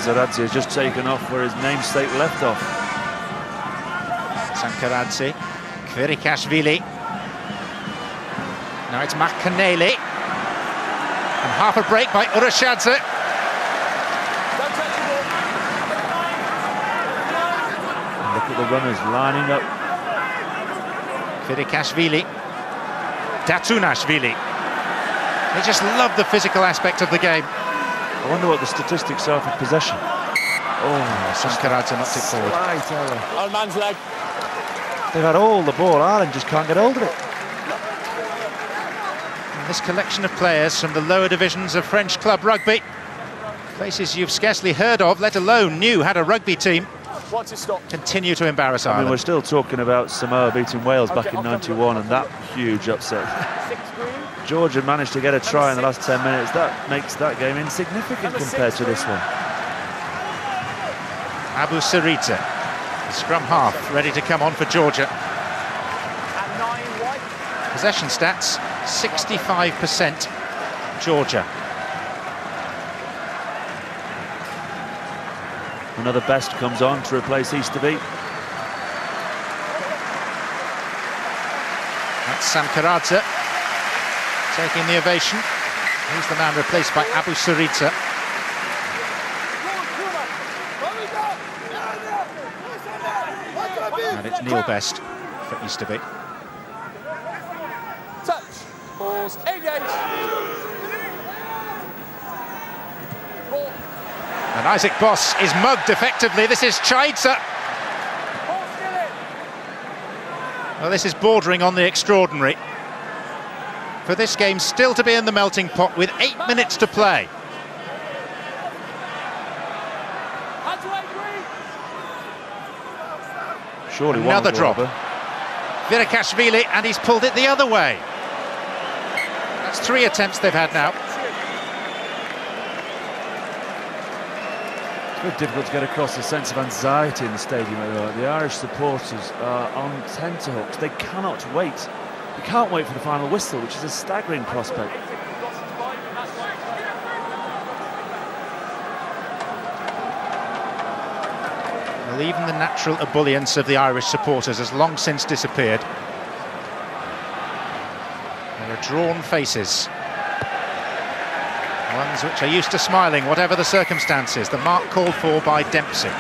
Zaradze has just taken off where his namesake left off. Sankaradze, Kvirikashvili. Now it's Makanele. And half a break by Urashadze. Look at the runners lining up. Kvirikashvili. Datunashvili. They just love the physical aspect of the game. I wonder what the statistics are for possession. Oh, Sankaradze knocked it forward. Right error. Old man's leg. They've had all the ball. Ireland just can't get hold of it. And this collection of players from the lower divisions of French club rugby, places you've scarcely heard of, let alone knew had a rugby team, continue to embarrass Ireland. I mean, we're still talking about Samoa beating Wales back in '91 and that huge upset. Georgia managed to get a try in the last 10 minutes. That makes that game insignificant compared to this one. Abu Sarita, the scrum half, ready to come on for Georgia. Possession stats, 65% Georgia. Another best comes on to replace Easterby. That's Sankaradze taking the ovation. He's the man replaced by Abu Sarita. And it's Neil Best for Easterby. Touch. Balls. Engage. And Isaac Boss is mugged effectively. This is Chaidza. Well, this is bordering on the extraordinary. For this game still to be in the melting pot with 8 minutes to play. Surely another drop. Kvirikashvili, and he's pulled it the other way. That's 3 attempts they've had now. It's very difficult to get across the sense of anxiety in the stadium. The Irish supporters are on tenterhooks. They cannot wait. They can't wait for the final whistle, which is a staggering prospect. Well, even the natural ebullience of the Irish supporters has long since disappeared. There are drawn faces. Ones which are used to smiling, whatever the circumstances. The mark called for by Dempsey.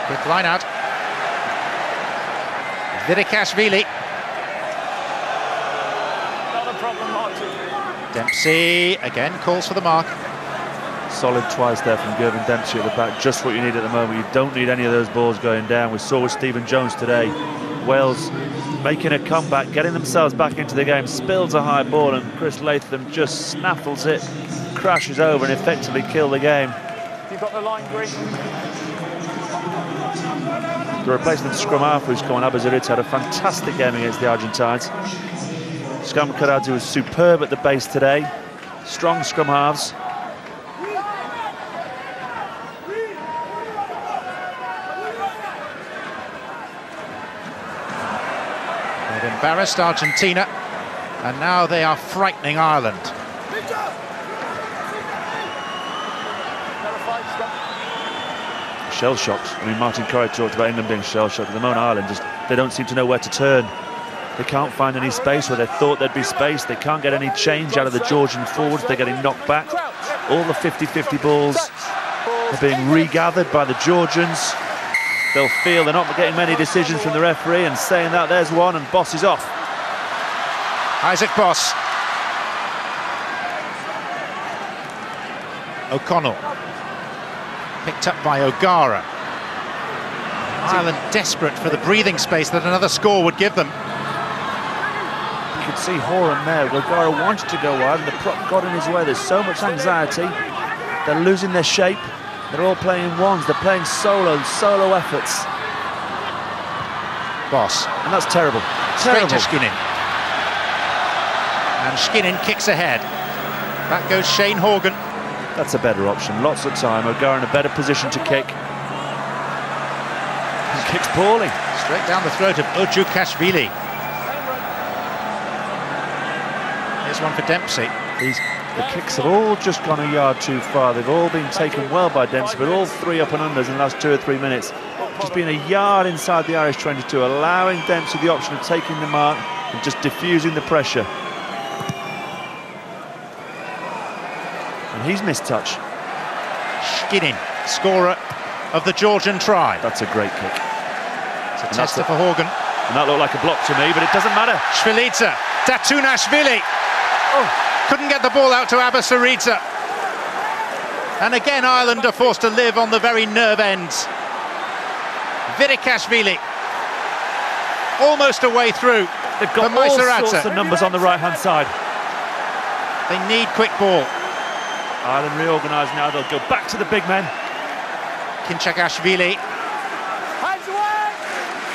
Quick line out. Kvirikashvili. Not a problem, Martin. Dempsey again calls for the mark. Solid twice there from Gervin Dempsey at the back, just what you need at the moment. You don't need any of those balls going down. We saw with Stephen Jones today. Wales making a comeback, getting themselves back into the game, spills a high ball and Chris Latham just snaffles it, crashes over and effectively kills the game. You've got the line, Green. The replacement scrum half who's come on, Abu Sarita, had a fantastic game against the Argentines. Sankaradze was superb at the base today. Strong scrum halves. They've embarrassed Argentina, and now they are frightening Ireland. Shell-shocked. I mean, Martin Corrie talked about England being shell-shocked. At the moment, Ireland they don't seem to know where to turn. They can't find any space where they thought there'd be space. They can't get any change out of the Georgian forwards. They're getting knocked back. All the 50-50 balls are being regathered by the Georgians. They'll feel they're not getting many decisions from the referee, and saying that, there's one, and Boss is off. Isaac Boss. O'Connell. Picked up by O'Gara. Ireland desperate for the breathing space that another score would give them. You could see Horan there. O'Gara wanted to go wide and the prop got in his way. There's so much anxiety. They're losing their shape. They're all playing in ones. They're playing solo efforts. Boss. And that's terrible. Straight to Skinnin. And Skinnin kicks ahead. Back goes Shane Horgan. That's a better option. Lots of time. O'Gara in a better position to kick. He kicks poorly. Straight down the throat of Ojukashvili. Here's one for Dempsey. The kicks have all just gone a yard too far. They've all been taken well by Dempsey, but all 3 up and unders in the last 2 or 3 minutes. Just being a yard inside the Irish 22, allowing Dempsey the option of taking the mark and just diffusing the pressure. And he's missed touch. Shkinin, scorer of the Georgian try. That's a great kick. It's a tester for Horgan. And that looked like a block to me, but it doesn't matter. Shvilidze, Datunashvili. Couldn't get the ball out to Abasaridze. And again, Ireland are forced to live on the very nerve ends. Vidikashvili, almost a way through. They've got all sorts of numbers on the right-hand side. They need quick ball. Ireland reorganise now. They'll go back to the big men. Kinchakashvili.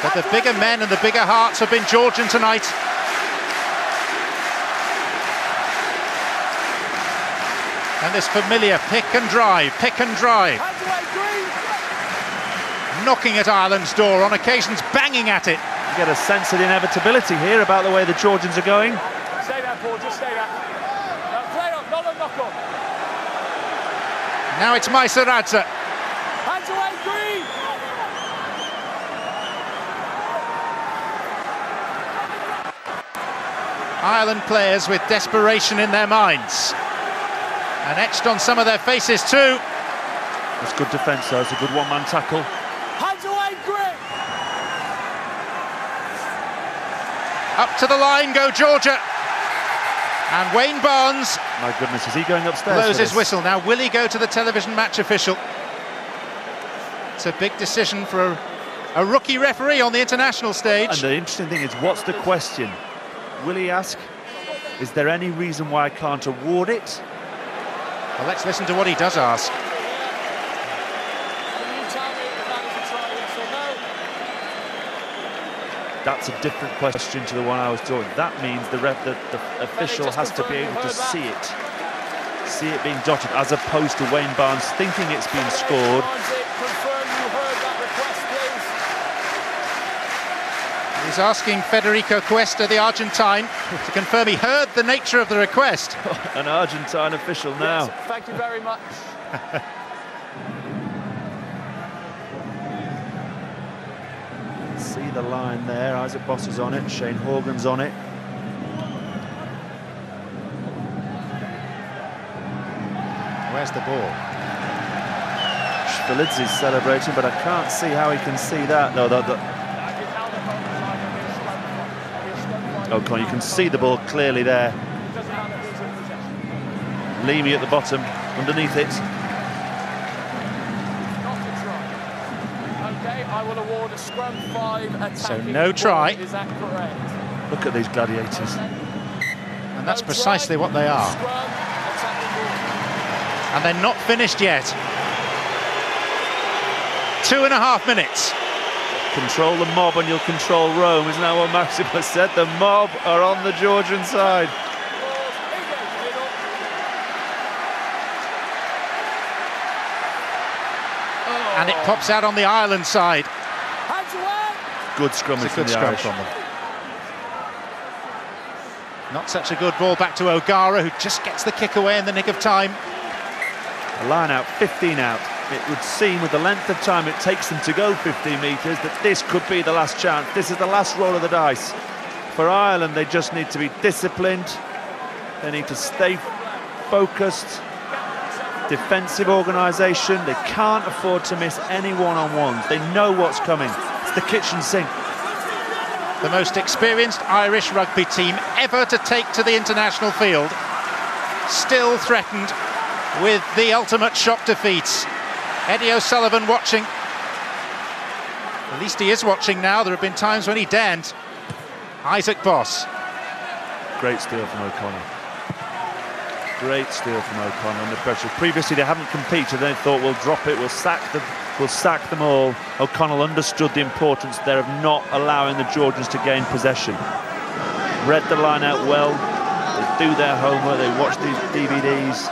But the bigger men and the bigger hearts have been Georgian tonight. And this familiar pick and drive. Knocking at Ireland's door, on occasions banging at it. You get a sense of the inevitability here about the way the Georgians are going. Stay there, Paul, just stay there. Play up, not a knock-on. Now it's Maisaradze. Hands away, Green! Ireland players with desperation in their minds. And etched on some of their faces too. That's good defence though, it's a good one-man tackle. Hands away, Green! Up to the line go Georgia. And Wayne Barnes, my goodness, is he going upstairs? Blows his whistle. Now will he go to the television match official? It's a big decision for a rookie referee on the international stage. And the interesting thing is, what's the question? Will he ask, is there any reason why I can't award it? Well, let's listen to what he does ask. Can you tell me if that is a try, yes or no? That's a different question to the one I was doing. That means the official has to be able to see it being dotted, as opposed to Wayne Barnes thinking it's been scored. He's asking Federico Cuesta, the Argentine, to confirm he heard the nature of the request. An Argentine official now. Yes, thank you very much. See the line there. Isaac Boss is on it. Shane Horgan's on it. Where's the ball? Shvilidze's celebrating, but I can't see how he can see that. No, O'Connor, you can see the ball clearly there. Leamy at the bottom, underneath it. Okay, I will award a scrum 5 attacking. So no try. Is that correct? Look at these gladiators. And that's precisely what they are. And they're not finished yet. 2.5 minutes. Control the mob and you'll control Rome, isn't that what Maximus said? The mob are on the Georgian side. And it pops out on the Ireland side. Good scrummage from the Irish. Not such a good ball back to O'Gara, who just gets the kick away in the nick of time. A line out, 15 out. It would seem, with the length of time it takes them to go 15 metres, that this could be the last chance. This is the last roll of the dice. For Ireland, they just need to be disciplined. They need to stay focused. Defensive organisation. They can't afford to miss any one-on-ones. They know what's coming. It's the kitchen sink. The most experienced Irish rugby team ever to take to the international field. Still threatened with the ultimate shock defeats. Eddie O'Sullivan watching. At least he is watching now. There have been times when he daren't. Isaac Boss. Great steal from O'Connor. Great steal from O'Connor under pressure. Previously they haven't competed. They thought, we'll drop it, we'll sack them all. O'Connell understood the importance there of not allowing the Georgians to gain possession. Read the line out well. They do their homework. They watch these DVDs.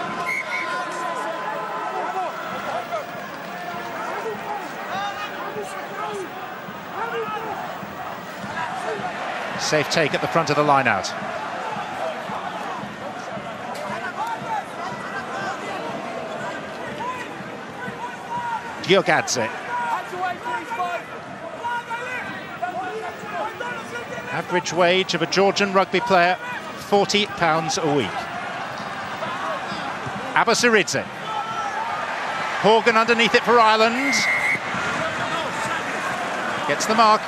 Safe take at the front of the line-out. Giogadze. Average wage of a Georgian rugby player, £40 a week. Abasiridze. Horgan underneath it for Ireland. Gets the mark.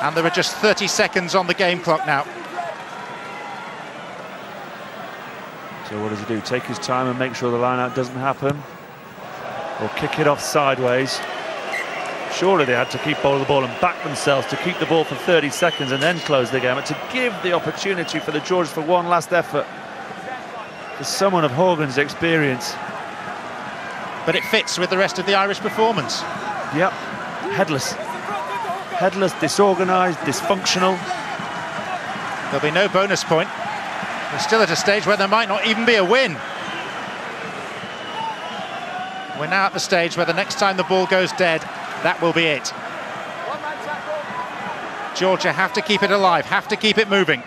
And there are just 30 seconds on the game clock now. So what does he do? Take his time and make sure the line-out doesn't happen? Or kick it off sideways? Surely they had to keep hold of the ball and back themselves to keep the ball for 30 seconds and then close the game, and to give the opportunity for the Georges for one last effort. For someone of Horgan's experience. But it fits with the rest of the Irish performance. Yep, headless. Headless, disorganised, dysfunctional. There'll be no bonus point. We're still at a stage where there might not even be a win. We're now at the stage where the next time the ball goes dead, that will be it. Georgia have to keep it alive, have to keep it moving.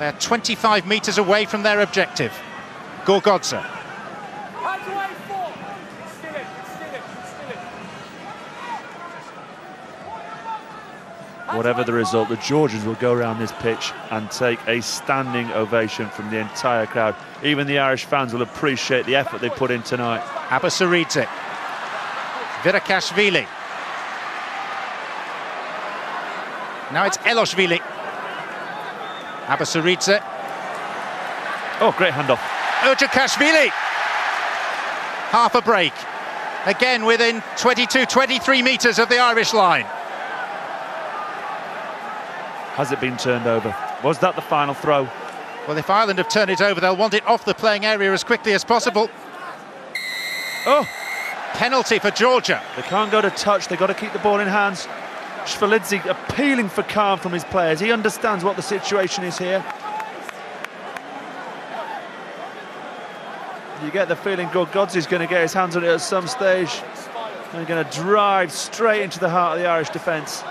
They're 25 metres away from their objective. Gorgodze. Whatever the result, the Georgians will go around this pitch and take a standing ovation from the entire crowd. Even the Irish fans will appreciate the effort they put in tonight. Abasiridze. Virakashvili. Now it's Eloshvili. Abasiridze. Oh, great handoff. Urjakashvili. Half a break. Again within 22, 23 metres of the Irish line. Has it been turned over? Was that the final throw? Well, if Ireland have turned it over, they'll want it off the playing area as quickly as possible. Oh! Penalty for Georgia. They can't go to touch, they've got to keep the ball in hands. Shvalidze appealing for calm from his players. He understands what the situation is here. You get the feeling Gorgodze's going to get his hands on it at some stage. They're going to drive straight into the heart of the Irish defence.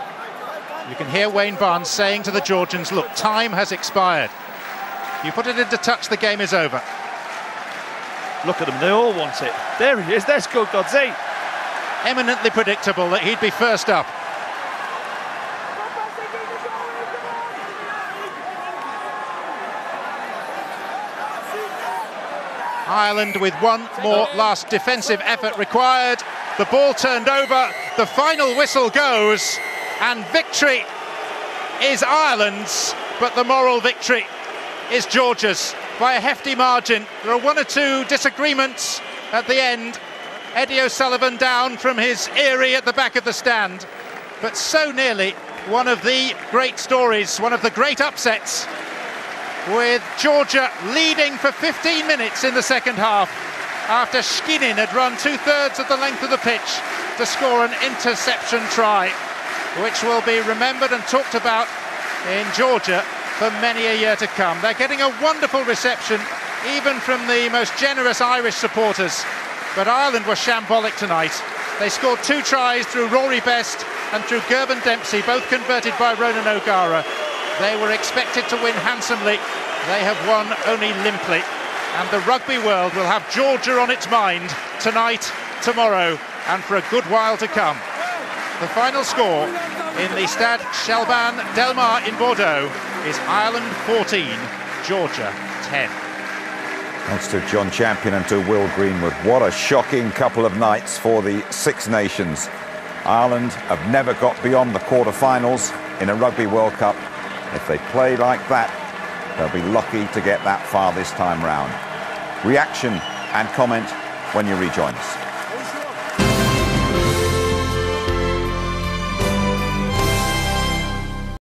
You can hear Wayne Barnes saying to the Georgians, look, time has expired. You put it into touch, the game is over. Look at them, they all want it. There he is, there's Gorgodze. Eminently predictable that he'd be first up. Ireland with one more last defensive effort required. The ball turned over, the final whistle goes, and victory is Ireland's, but the moral victory is Georgia's by a hefty margin. There are one or two disagreements at the end. Eddie O'Sullivan down from his eyrie at the back of the stand, but so nearly one of the great stories, one of the great upsets, with Georgia leading for 15 minutes in the second half after Shkinin had run 2/3 of the length of the pitch to score an interception try, which will be remembered and talked about in Georgia for many a year to come. They're getting a wonderful reception, even from the most generous Irish supporters. But Ireland were shambolic tonight. They scored 2 tries through Rory Best and through Gervin Dempsey, both converted by Ronan O'Gara. They were expected to win handsomely. They have won only limply. And the rugby world will have Georgia on its mind tonight, tomorrow, and for a good while to come. The final score in the Stade Chelban Delmar in Bordeaux is Ireland 14, Georgia 10. Thanks to John Champion and to Will Greenwood. What a shocking couple of nights for the Six Nations. Ireland have never got beyond the quarter-finals in a Rugby World Cup. If they play like that, they'll be lucky to get that far this time round. Reaction and comment when you rejoin us.